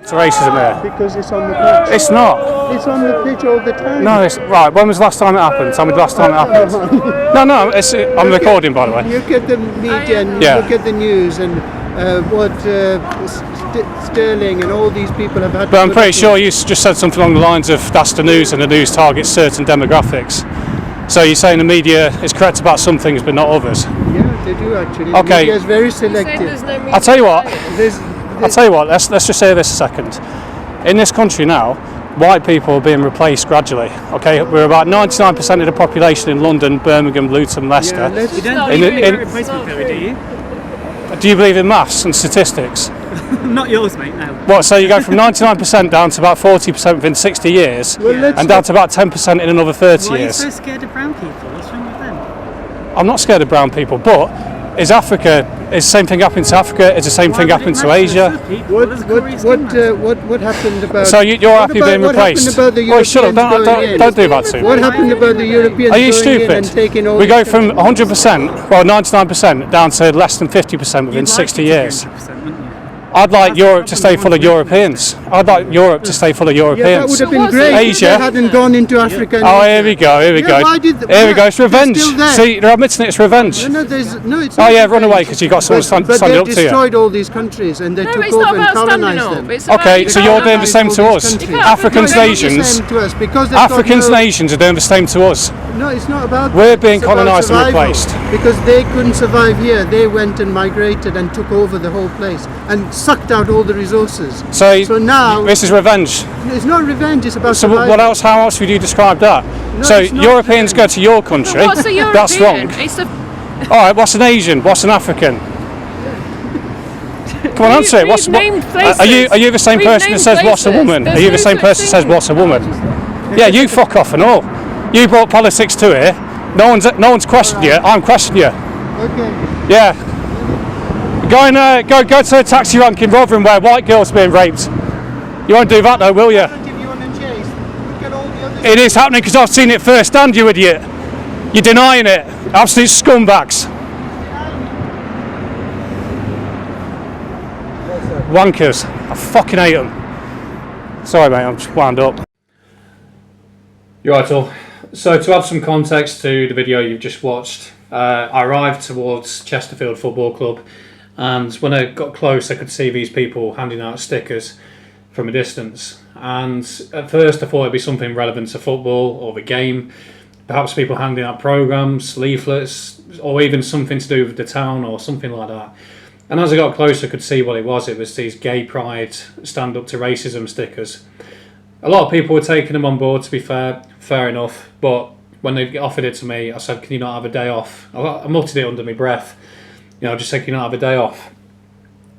to racism here? Because it's on the pitch. It's not. It's on the pitch all the time. No, it's right. When was the last time it happened? Tell me the last time it happened. No, I'm recording, by the way. You get the media and you look at the news and what Sterling and all these people have had. But I'm pretty sure you just said something along the lines of that's the news and the news targets certain demographics. So you're saying the media is correct about some things but not others? Yeah, they do actually. Okay. The media is very selective. I'll tell you what. Let's just say this a second. In this country now, white people are being replaced gradually. Okay, we're about 99% of the population in London, Birmingham, Luton, Leicester. Yeah, you don't believe in replacement theory, do you? Do you believe in maths and statistics? Not yours, mate, no. What, so you go from 99% down to about 40% within 60 years, and down to about 10% in another 30 Why years? Are you so scared of brown people? What's wrong with them? I'm not scared of brown people, but is the same thing happening to Africa? Is the same thing happening to Asia? What happened about? So you're happy being replaced? Wait, shut up! Don't do that to me. What happened about the Europeans? Are you going in stupid? and taking all We go from 100%, well 99%, down to less than 50% within 60 years. I'd like Europe to stay full of Europeans. I'd like Europe to stay full of Europeans. Yeah, that would have been great. Asia. If they hadn't gone into Africa. And oh, here we go. Here we go. It's revenge. See, they're admitting it's revenge. No, it's oh yeah, revenge. run away because you got someone standing up to you. But they destroyed all these countries and they took over and colonised them. Okay, so you're doing the same to us. Africans nations are doing the same to us. No, it's not about. We're being colonised and replaced because they couldn't survive here. They went and migrated and took over the whole place and sucked out all the resources. So now this is revenge. It's not revenge. It's about. So what else? How else would you describe that? No, so Europeans go to your country. What's a European? That's wrong. All right. What's an Asian? What's an African? Come on, answer it. Are you the same person that says what's a woman? Are you the same person that says what's a woman? Yeah, you fuck off and all. You brought politics to here. No one's questioned you. I'm questioning you. Okay. Yeah. Go to a taxi rank in Rotherham where white girls are being raped. You won't do that though, will you? It is happening because I've seen it firsthand, you idiot. You're denying it. Absolute scumbags. Wankers. I fucking hate them. Sorry mate, I'm just wound up. You're right, all. So to add some context to the video you've just watched, I arrived towards Chesterfield Football Club, and when I got close I could see these people handing out stickers from a distance, and at first I thought it'd be something relevant to football or the game, perhaps people handing out programmes, leaflets, or even something to do with the town or something like that. And as I got closer I could see what it was. It was these gay pride, stand up to racism stickers. A lot of people were taking them on board, to be fair enough, but when they offered it to me, I said, can you not have a day off? I muttered it under my breath, just said, can you not have a day off?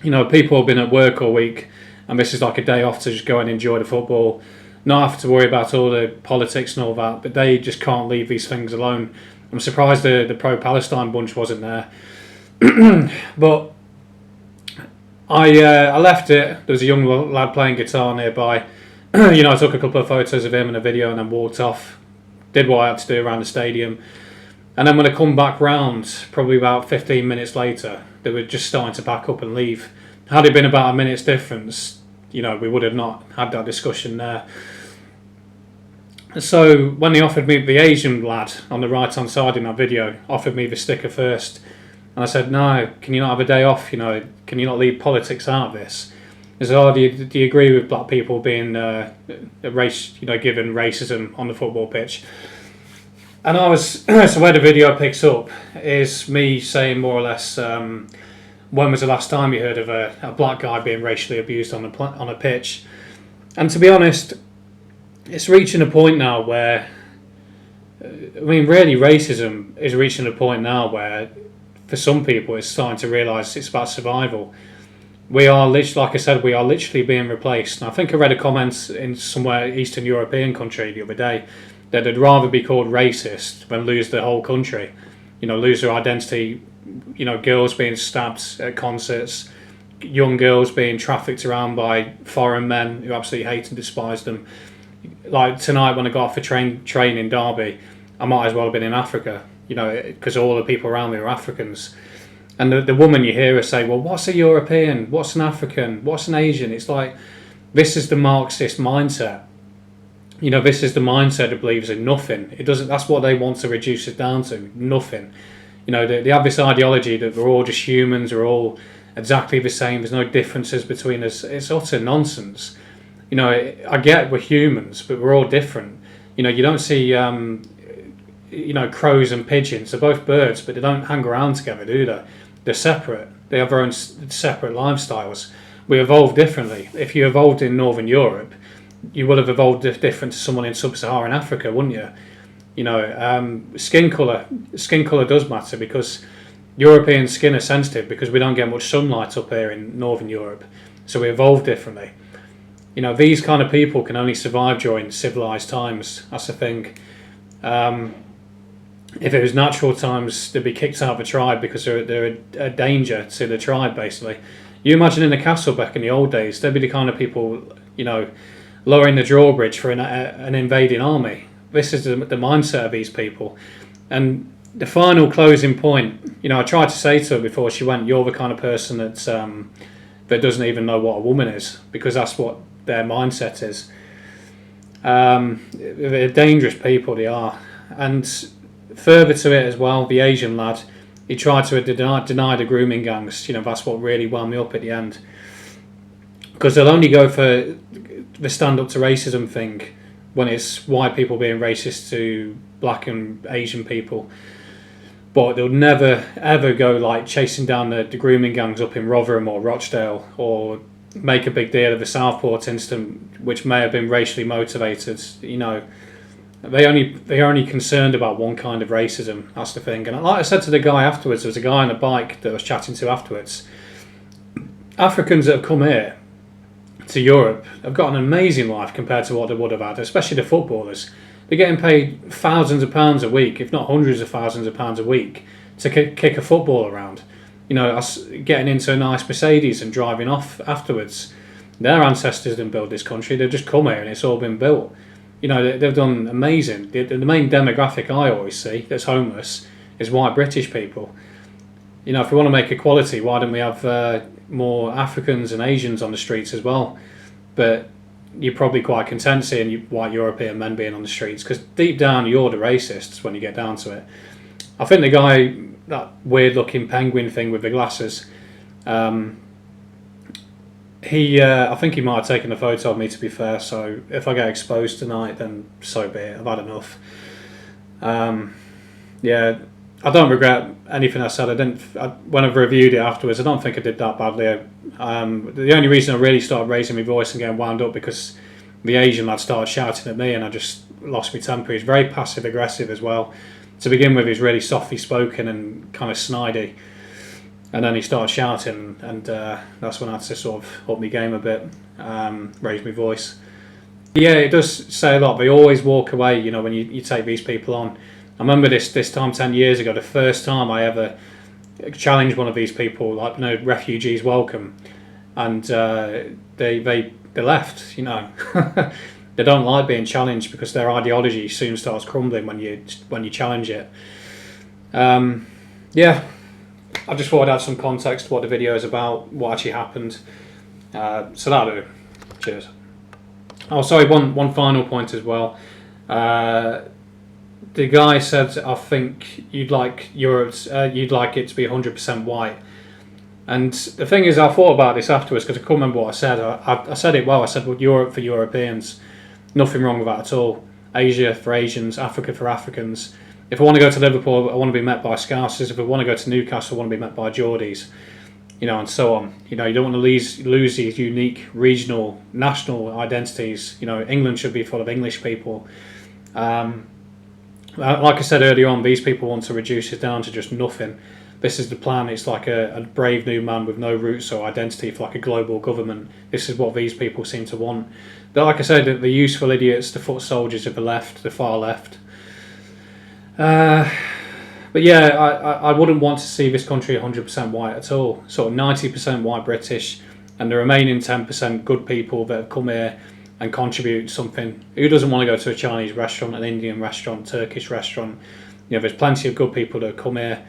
People have been at work all week, and this is like a day off to just go and enjoy the football, not have to worry about all the politics and all that, but they just can't leave these things alone. I'm surprised the pro-Palestine bunch wasn't there. But I left it. There was a young lad playing guitar nearby. I took a couple of photos of him and a video and then walked off, did what I had to do around the stadium. And then when I come back round, probably about 15 minutes later, they were just starting to back up and leave. Had it been about a minute's difference, we would have not had that discussion there. So when they offered me, the Asian lad on the right hand side in that video offered me the sticker first, and I said, no, can you not have a day off? Can you not leave politics out of this? He said, oh, do you agree with black people being given racism on the football pitch? And I was so where the video picks up is me saying more or less, when was the last time you heard of a black guy being racially abused on a pitch? And to be honest, it's reaching a point now where, really racism is reaching a point now where for some people it's starting to realise it's about survival. We are literally, like I said, we are literally being replaced. And I think I read a comment in somewhere Eastern European country the other day that they'd rather be called racist than lose their whole country. Lose their identity. Girls being stabbed at concerts, young girls being trafficked around by foreign men who absolutely hate and despise them. Like tonight when I got off a train in Derby, I might as well have been in Africa, because all the people around me are Africans. And the woman you hear her say, well, what's a European? What's an African? What's an Asian? It's like, This is the Marxist mindset. You know, this is the mindset that believes in nothing. It doesn't. That's what they want to reduce it down to. Nothing. You know, they have this ideology that we're all just humans. We're all exactly the same. There's no differences between us. It's utter nonsense. You know, I get we're humans, but we're all different. You know, you don't see, you know, crows and pigeons. They're both birds, but they don't hang around together, do they? They're separate. They have their own separate lifestyles. We evolve differently. If you evolved in Northern Europe, you would have evolved different to someone in sub-Saharan Africa, wouldn't you? You know, skin colour does matter, because European skin are sensitive because we don't get much sunlight up here in Northern Europe, so we evolve differently. You know, these kind of people can only survive during civilised times. That's the thing. If it was natural times, they'd be kicked out of the tribe because they're a danger to the tribe, basically. You imagine in the castle back in the old days, they'd be the kind of people, you know, lowering the drawbridge for an invading army. This is the mindset of these people. And the final closing point, you know, I tried to say to her before she went, you're the kind of person that doesn't even know what a woman is, because that's what their mindset is. They're dangerous people, they are. And further to it as well, the Asian lad, he tried to deny the grooming gangs. You know, that's what really wound me up at the end. Because they'll only go for the stand up to racism thing when it's white people being racist to black and Asian people. But they'll never ever go like chasing down the grooming gangs up in Rotherham or Rochdale, or make a big deal of the Southport incident, which may have been racially motivated. You know, they're only concerned about one kind of racism. That's the thing. And like I said to the guy afterwards, there was a guy on a bike that I was chatting to afterwards. Africans that have come here to Europe have got an amazing life compared to what they would have had, especially the footballers. They're getting paid thousands of pounds a week, if not hundreds of thousands of pounds a week, to kick a football around. You know, us getting into a nice Mercedes and driving off afterwards. Their ancestors didn't build this country, they've just come here and it's all been built. You know, they've done amazing. The main demographic I always see that's homeless is white British people. You know, if we want to make equality, why don't we have more Africans and Asians on the streets as well? But you're probably quite content seeing white European men being on the streets, because deep down you're the racists when you get down to it. I think the guy, that weird looking penguin thing with the glasses, I think he might have taken a photo of me, to be fair, so if I get exposed tonight, then so be it. I've had enough. Yeah, I don't regret anything I said. When I've reviewed it afterwards, I don't think I did that badly. The only reason I really started raising my voice and getting wound up because the Asian lad started shouting at me and I just lost my temper. He's very passive aggressive as well. To begin with, he's really softly spoken and kind of snidey. And then he started shouting, and that's when I had to sort of up my game a bit, raise my voice. Yeah, it does say a lot. They always walk away, you know, when you take these people on. I remember this time 10 years ago, the first time I ever challenged one of these people, like, you know, refugees welcome, and they left, you know. They don't like being challenged because their ideology soon starts crumbling when you challenge it. Yeah. I just thought I'd add some context to what the video is about, what actually happened. So that'll do. Cheers. Oh, sorry, one final point as well. The guy said, I think you'd like it to be 100% white. And the thing is, I thought about this afterwards because I couldn't remember what I said. I said it well. I said, well, Europe for Europeans. Nothing wrong with that at all. Asia for Asians, Africa for Africans. If I want to go to Liverpool, I want to be met by Scousers. If I want to go to Newcastle, I want to be met by Geordies, you know, and so on. You know, you don't want to lose these unique regional, national identities. You know, England should be full of English people. Like I said earlier on, these people want to reduce it down to just nothing. This is the plan. It's like a brave new man with no roots or identity for like a global government. This is what these people seem to want. But like I said, the useful idiots, the foot soldiers of the left, the far left. But yeah, I wouldn't want to see this country 100% white at all. Sort of 90% white British, and the remaining 10% good people that have come here and contribute something. Who doesn't want to go to a Chinese restaurant, an Indian restaurant, Turkish restaurant? You know, there's plenty of good people that come here.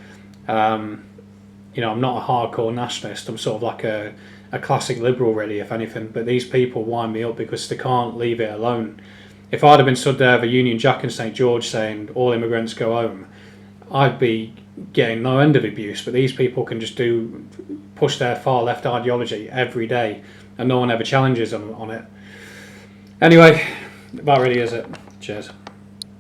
You know, I'm not a hardcore nationalist. I'm sort of like a a classic liberal, really, if anything. But these people wind me up because they can't leave it alone. If I'd have been stood there with a Union Jack in St George saying all immigrants go home, I'd be getting no end of abuse. But these people can just push their far left ideology every day, and no one ever challenges them on it. Anyway, about really is it. Cheers.